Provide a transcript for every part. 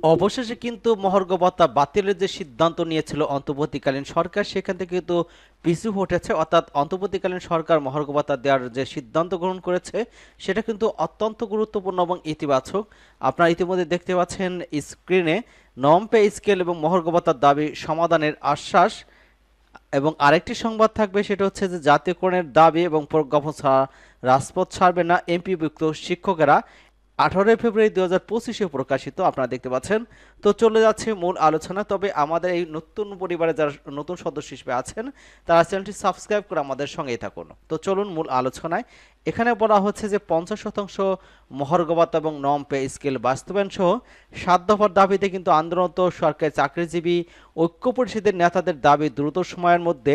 অবশেষে কিন্তু মহার্ঘ ভাতা বাতিলের যে সিদ্ধান্ত নিয়েছিল অন্তর্বর্তীকালীন সরকার সেখান থেকে কিন্তু পিছু হটেছে, অর্থাৎ অন্তর্বর্তীকালীন সরকার মহার্ঘ ভাতা দেওয়ার যে সিদ্ধান্ত গ্রহণ করেছে সেটা কিন্তু অত্যন্ত গুরুত্বপূর্ণ এবং ইতিবাচক। আপনারা ইতিমধ্যে দেখতে পাচ্ছেন স্ক্রিনে নম পে স্কেল এবং মহার্ঘ ভাতার দাবি সমাধানের আশ্বাস। এবং আরেকটি সংবাদ থাকবে, সেটা হচ্ছে যে জাতীয়করণের দাবি এবং প্রজ্ঞাপন ছাড়া রাজপথ ছাড়বে না এমপিভুক্ত শিক্ষকেরা। 18 ফেব্রুয়ারি 2025-এ প্রকাশিত, আপনারা দেখতে পাচ্ছেন। তো চলে যাচ্ছে মূল আলোচনা। তবে আমাদের এই নতুন পরিবারে যারা নতুন সদস্য হিসেবে আছেন তারা চ্যানেলটি সাবস্ক্রাইব করে আমাদের সঙ্গেই থাকুন। তো চলুন মূল আলোচনায়। এখানে বলা হচ্ছে যে 50% মহার্ঘ ভাতা এবং নম পে স্কেল বাস্তবায়ন সহ 7 দফার দাবিতে কিন্তু আন্দোলনরত সরকারি চাকরিজীবী ঐক্য পরিষদের নেতাদের দাবি দ্রুত সময়ের মধ্যে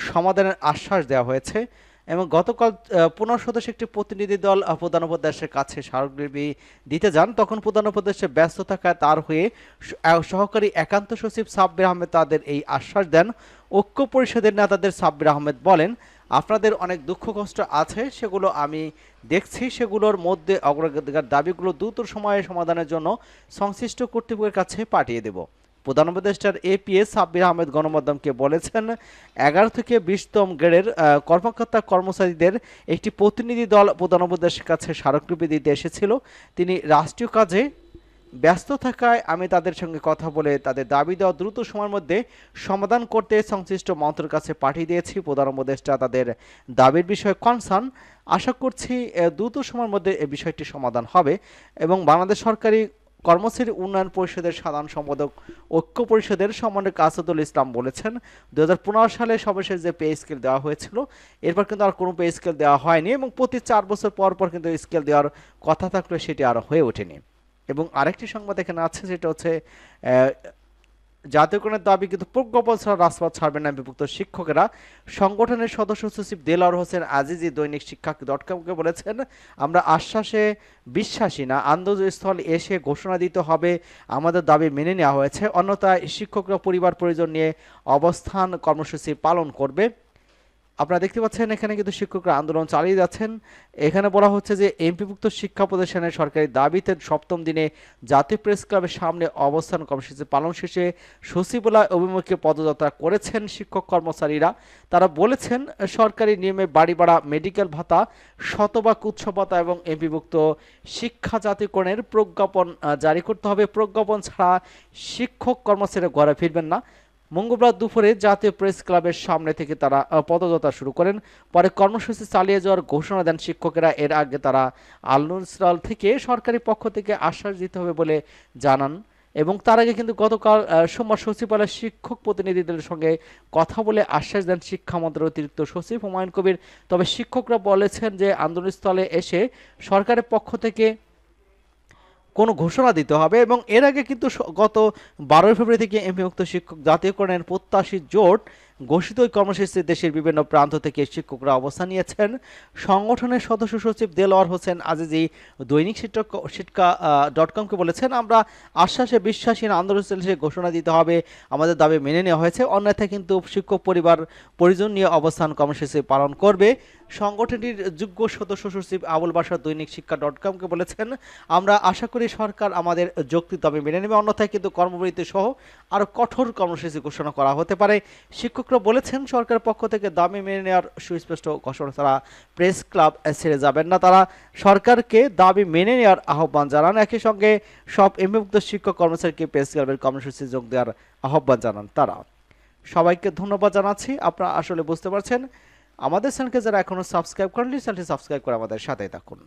সমাধানের আশ্বাস দেওয়া হয়েছে। এবং গতকাল 15 সদস্য একটি প্রতিনিধি দল প্রধান উপদেষ্টার কাছে স্মারকলিপি দিতে যান, তখন প্রধান উপদেষ্টা ব্যস্ত থাকায় তার হয়ে সহকারী একান্ত সচিব সাব্বির আহমেদ তাদের এই আশ্বাস দেন। ঐক্য পরিষদের নেতাদের সাব্বির আহমেদ বলেন, আপনাদের অনেক দুঃখ কষ্ট আছে, সেগুলো আমি দেখছি, সেগুলোর মধ্যে অগ্রাধিকার দাবিগুলো দ্রুত সময়ে সমাধানের জন্য সংশ্লিষ্ট কর্তৃপক্ষের কাছে পাঠিয়ে দেব। প্রধান উপদেষ্টার এপিএস সাব্বির আহমেদ গণমাধ্যমকে বলেছেন, 11 থেকে 20তম গ্রেডের কর্মকর্তা কর্মচারীদের একটি প্রতিনিধি দল প্রধান উপদেষ্টার কাছে স্মারকলিপি দিতে এসেছিল। তিনি রাষ্ট্রীয় কাজে ব্যস্ত থাকায় আমি তাদের সঙ্গে কথা বলে তাদের দাবি দেওয়া দ্রুত সময়ের মধ্যে সমাধান করতে সংশ্লিষ্ট মন্ত্রীর কাছে পাঠিয়ে দিয়েছি। প্রধান উপদেষ্টা তাদের দাবির বিষয়ে কনসার্ন, আশা করছি দ্রুত সময়ের মধ্যে এই বিষয়টি সমাধান হবে। এবং বাংলাদেশ সরকারি কর্মচারী উন্নয়ন পরিষদের সাধারণ সম্পাদক ঐক্য পরিষদের সমন্বয়ক আসাদুল ইসলাম বলেছেন, 2015 সালে সর্বশেষ যে পে স্কেল দেওয়া হয়েছিল এরপর কিন্তু আর কোনো পে স্কেল দেওয়া হয়নি এবং প্রতি 4 বছর পর পর কিন্তু স্কেল দেওয়ার কথা থাকলে সেটি আর হয়ে ওঠেনি। এবং আরেকটি সংবাদ এখানে আছে, সেটা হচ্ছে জাতীয়করণের দাবি কিন্তু প্রজ্ঞাপন ছাড়া রাজপথ ছাড়বেন না বিভক্ত শিক্ষকেরা। সংগঠনের সদস্য সচিব দেলাওয়ার হোসেন আজিজি দৈনিক শিক্ষা ডটকমকে বলেছেন, আমরা আশ্বাসে বিশ্বাসী না, আন্দোলনস্থল এসে ঘোষণা দিতে হবে আমাদের দাবি মেনে নেওয়া হয়েছে, অন্যথায় শিক্ষকরা পরিবার পরিজন নিয়ে অবস্থান কর্মসূচি পালন করবে। আপনারা দেখতে পাচ্ছেন এখানে কিন্তু শিক্ষকরা আন্দোলন চালিয়ে যাচ্ছেন। এখানে বলা হচ্ছে যে এমপিভুক্ত শিক্ষা প্রতিষ্ঠানের সরকারি দাবিতে 7ম দিনে জাতীয় প্রেস ক্লাবের সামনে অবস্থান কর্মসূচি পালন শেষে সচিবালয় অভিমুখে পদযাত্রা করেছেন শিক্ষক কর্মচারীরা। তারা বলেছেন, সরকারি নিয়মে বাড়ি ভাড়া, মেডিকেল ভাতা, শতভাগ উৎসব ভাতা এবং এমপিভুক্ত শিক্ষা জাতীয়করণের প্রজ্ঞাপন জারি করতে হবে। প্রজ্ঞাপন ছাড়া শিক্ষক কর্মচারীরা ঘরে ফিরবেন না। মঙ্গলবার দুপুরে জাতীয় প্রেস ক্লাবের সামনে থেকে তারা পদযাত্রা শুরু করেন। পরে কর্মসূচি চালিয়ে যাওয়ার ঘোষণা দেন শিক্ষকেরা। এর আগে তারা আল-নুসরাল থেকে সরকারি পক্ষ থেকে আশ্বাস দিতে হবে বলে জানান। এবং তার আগে কিন্তু গতকাল সোমবার সচিবালয়ের শিক্ষক প্রতিনিধিদের সঙ্গে কথা বলে আশ্বাস দেন শিক্ষা মন্ত্রণালয়ের অতিরিক্ত সচিব হুমায়ুন কবির। তবে শিক্ষকরা বলেছেন যে আন্দোলনস্থলে এসে সরকারের পক্ষ থেকে কোনো ঘোষণা দিতে হবে। এবং এর আগে কিন্তু গত 12 ফেব্রুয়ারি থেকে এমপিভুক্ত শিক্ষক জাতীয়করণের প্রত্যাশী জোট ঘোষিত ওই কর্মসূচিতে দেশের বিভিন্ন প্রান্ত থেকে শিক্ষকরা অবস্থান নিয়েছেন। সংগঠনের সদস্য সচিব দেলোয়ার হোসেন আজিজি দৈনিক শিক্ষা ডটকমকে বলেছেন, আমরা আশ্বাসে বিশ্বাসীন, আন্দোলন চলছে, ঘোষণা দিতে হবে আমাদের দাবি মেনে নেওয়া হয়েছে, অন্যথায় কিন্তু শিক্ষক পরিবার পরিজন নিয়ে অবস্থান কর্মসূচি পালন করবে। সংগঠনটির যোগ্য সদস্য সচিব আবুল বাশার দৈনিক শিক্ষা ডটকমকে বলেছেন, আমরা আশা করি সরকার আমাদের যৌক্তিক দাবি মেনে নেবে, অন্যথায় কিন্তু কর্মবিরতি সহ আরও কঠোর কর্মসূচি ঘোষণা করা হতে পারে। শিক্ষকরা বলেছেন, সরকারের পক্ষ থেকে দাবি মেনে নেওয়ার সুস্পষ্ট ঘোষণা ছাড়া প্রেস ক্লাব ছেড়ে যাবেন না। তারা সরকারকে দাবি মেনে নেওয়ার আহ্বান জানান। একই সঙ্গে সব এমপিভুক্ত শিক্ষক কর্মচারীকে প্রেস ক্লাবের কর্মসূচি যোগ দেওয়ার আহ্বান জানান তারা। সবাইকে ধন্যবাদ জানাচ্ছি। আপনারা আসলে বুঝতে পারছেন, আমাদের চ্যানেলকে যারা এখনো সাবস্ক্রাইব করেননি চ্যানেলটি সাবস্ক্রাইব করে আমাদের সাথেই থাকুন।